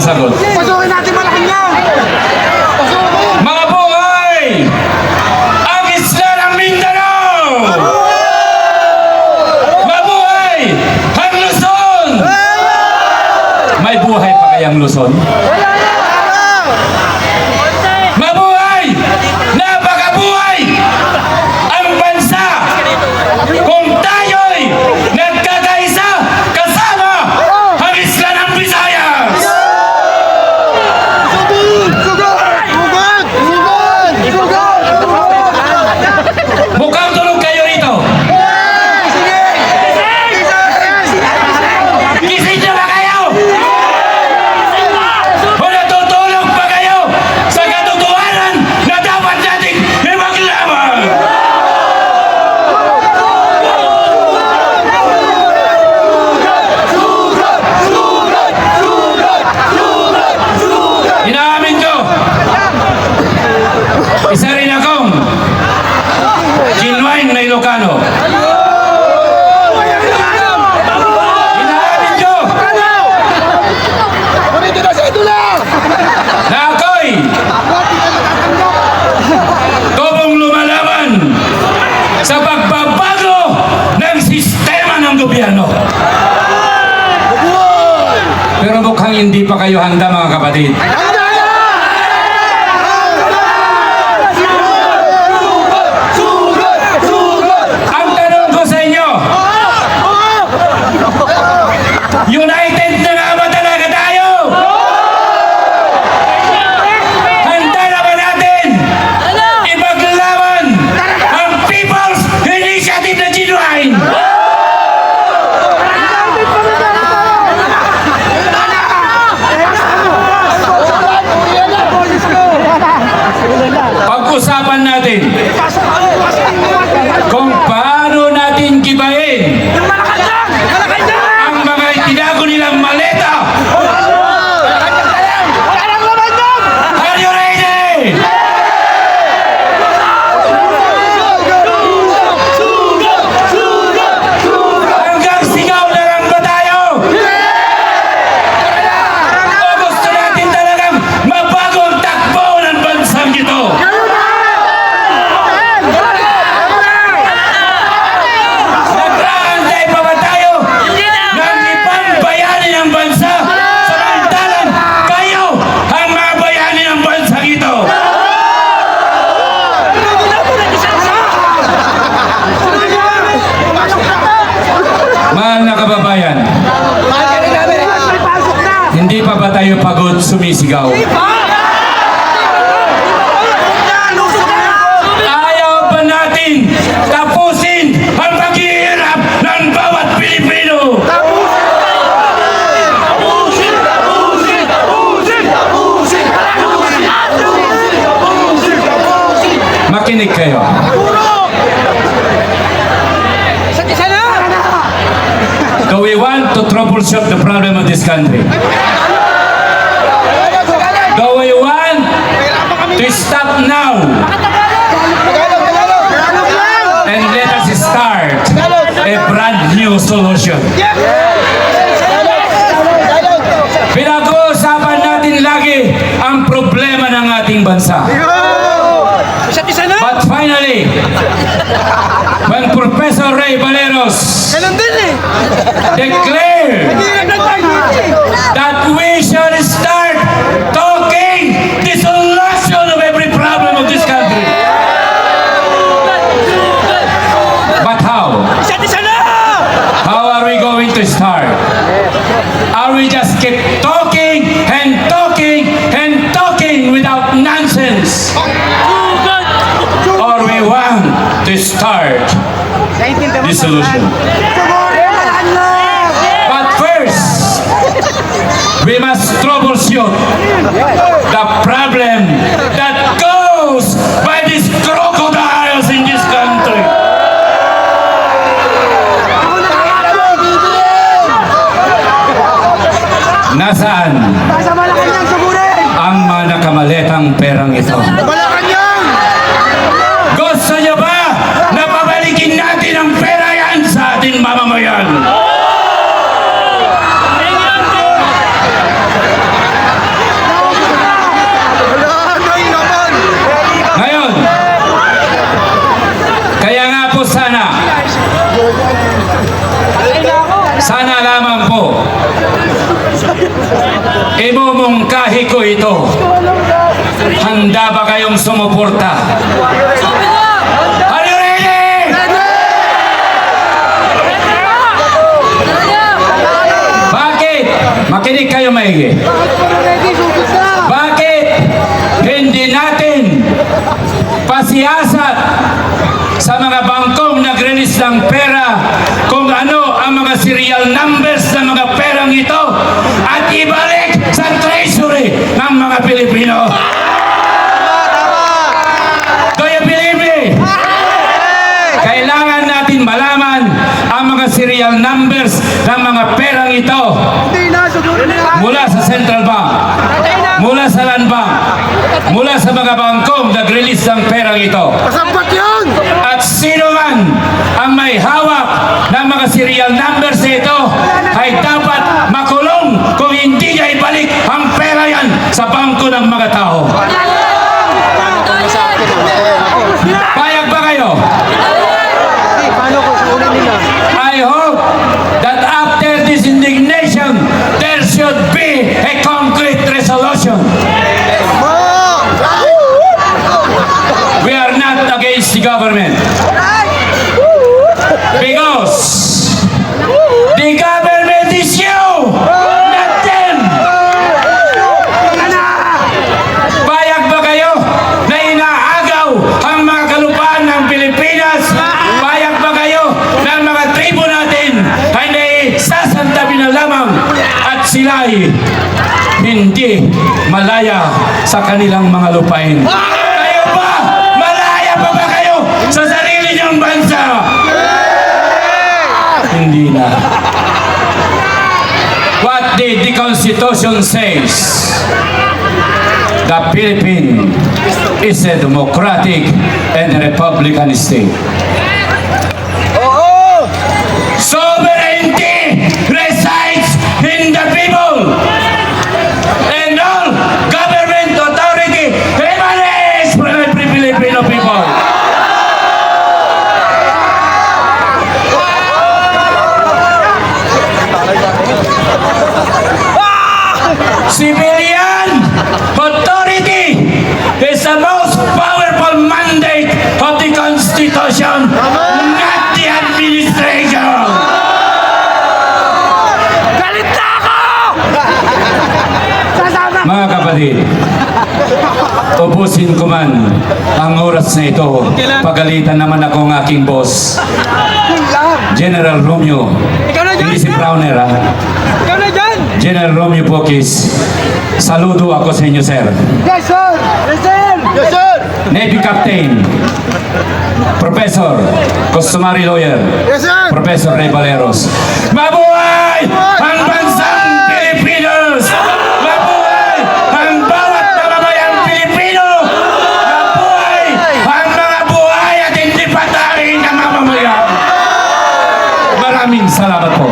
sagot. Pasukin natin Malacanang! Mabuhay ang isla ng Mindanao! Mabuhay ang Luzon! May buhay pa kayang Luzon? Mabuhay! Napakabuhay! Ang bansa! Kung tayo'y nagkakaisa kasama ang isla ng Visayas! Mukhang tulog kayo rito! Gising na ba kayo? O natutulog pa kayo sa katotohanan na dapat nating ipaglaban? Inaamin ko, isa rin akong genuine na Ilocano. Inaamin ko na ako'y tubong lumalaban sa pagbabago ng sistema ng gobyerno. Pero mukhang hindi pa kayo handa, mga kapatid. Ang tanong ko sa inyo, united na nga ba talaga tayo? Handa na ba natin ipaglaban ang People's Initiative na genuine? Pag-usapan natin kung paano natin gibain ang mga itinago nilang maleta. Are you ready? Hanggang sigaw na lang ba tayo? O gusto natin talagang mabago ang takbo ng bansang ito? Nag-aantay pa ba tayo ng ibang bayani ng bansa? Samantalang kayo ang mga bayani ng bansa ito. Mahal na kababayan, hindi pa ba tayo pagod sumisigaw? Ayaw ba natin tapusin ang paghihirap ng bawat Pilipino? Makinig kayo. Do we want to troubleshoot the problem of this country? Do we want to stop now and let us start a brand new solution? Pinag-uusapan natin lagi ang problema ng ating bansa. But finally, when Professor Ray Valeros declared that we should start talking the solution of every problem of this country. But how? How are we going to start? Are we just keep talking and talking and talking without nonsense? Or we want to start the solution? But first, we must troubleshoot the problem that goes by these crocodiles in this country. Nasaan ang mga nakamaletang perang ito? Gusto nyo ba na pabalikin natin ang pera yan sa ating mamamayan? Sana lamang po, imumungkahi ko ito. Handa ba kayong sumuporta? Are you ready? Bakit? Makinig kayo maigi. Bakit hindi natin pasiyasat sa mga bangkong nag-release ng pera kung ano ang mga serial numbers ng mga perang ito at ibalik sa treasury ng mga Pilipino? Do you believe me? Kailangan natin malaman ang mga serial numbers ng mga perang ito mula sa Central Bank, mula sa Land Bank, mula sa mga bangkong nag-release ng perang ito. At sino man ang may hawak ng mga serial numbers ito ay dapat makulong kung hindi niya ibalik ang pera yan sa bangko ng mga tao. Payag ba kayo? I hope that after this indignation, there should be a concrete resolution. We are not against the government. Because the government is you, not them. Payag ba kayo na inaagaw ang mga kalupaan ng Pilipinas? Payag ba kayo na ang mga tribo natin ay naisasantabi na lamang at sila'y hindi malaya sa kanilang mga lupain? Kayo ba? Malaya pa ba kayo sa sarili niyong bansa? Hindi na. What did the Constitution says? The Philippines is a democratic and republican state. Sovereignty resides in the people, and all government authority emanates from every Filipino people. Civilian authority is the most powerful mandate of the Constitution, not the administration. Galit na ako! Mga kapatid, ubusin ko man ang oras na ito. Pagalitan naman ako ng aking boss, General Romeo. Hindi si Browner, ha? Ikaw na dyan! General Romeo Pokis, saludo ako sa inyo, sir. Yes, sir! Yes, sir! Yes, sir! Navy Captain, Professor, Customary Lawyer, Yes, sir! Professor Ray Valeros. Mabuhay ang bansang Pilipinas! Mabuhay ang bawat mamamayang Pilipino! Mabuhay ang mga buhay at hindi patay na mamamayan! Maraming salamat po.